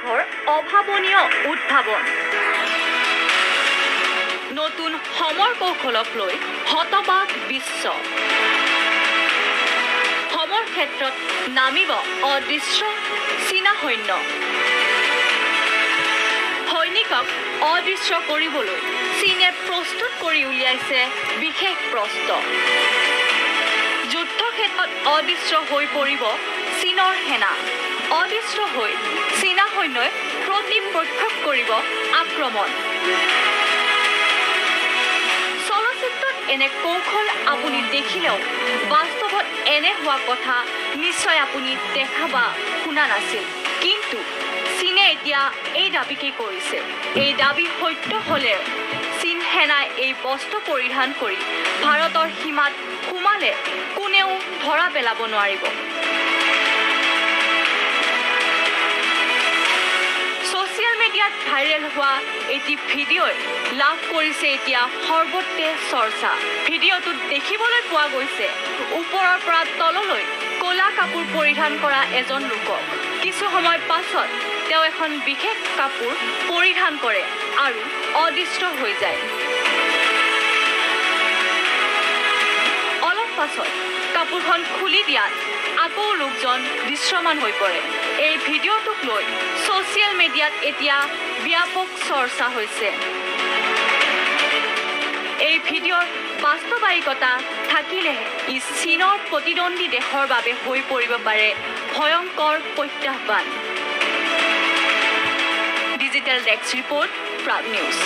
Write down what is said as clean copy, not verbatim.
দেশৰ অভাৱনীয় উদ্ভাৱন নতুন সমৰ কৌশলক লৈ হতবাক বিশ্ব সমৰ ক্ষেত্ৰত নামিব অদৃশ্য চীনা সৈন্য সৈনিকক অদৃশ্য কৰিবলৈ চীনে প্ৰস্তুত কৰি উলিয়াইছে বিশেষ প্ৰস্ত্ৰ যুদ্ধক্ষেত্ৰত অদৃশ্য হৈ পৰিব চীনৰ সেনা অদৃশ্য হৈ চীনা সৈন্যই প্ৰতিপ্ৰক্ষেপ কৰিব আক্ৰমণ চলচ্চিত্ৰত এনে কৌশল আপুনি দেখিলেও বাস্তৱত এনে হোৱা কথা নিশ্চয় আপুনি দেখা বা শুনা নাছিল কিন্তু চীনে এতিয়া এই দাবীকে কৰিছে এই দাবী সত্য হ'লে চীন সেনাই এই বস্ত্ৰ পৰিধান কৰি ভাৰতৰ সীমাত সোমালে কোনেও ধৰা পেলাব নোৱাৰিব ছ'চিয়েল মিডিয়াত ভাইৰেল হোৱা এটি ভিডিঅ'ই লাভ কৰিছে এতিয়া সৰ্বত্ৰে চৰ্চা ভিডিঅ'টোত দেখিবলৈ পোৱা গৈছে ওপৰৰ পৰা তললৈ ক'লা কাপোৰ পৰিধান কৰা এজন লোকক কিছু সময় পাছত তেওঁ এখন বিশেষ কাপোৰ পৰিধান কৰে আৰু অদৃশ্য হৈ যায় অলপ পাছত কাপোৰখন খুলি দিয়াত আকৌ লোকজন দৃশ্যমান হৈ পৰে এই ভিডিঅ'টোক লৈ ছ'চিয়েল মিডিয়াত এতিয়া ব্যাপক চৰ্চা হৈছে এই ভিডিঅ'ৰ বাস্তৱায়িকতা থাকিলেহে ই চীনৰ প্ৰতিদ্বন্দ্বী দেশৰ বাবে হৈ পৰিব পাৰে ভয়ংকৰ প্ৰত্যাহ্বান digital desk report Prag news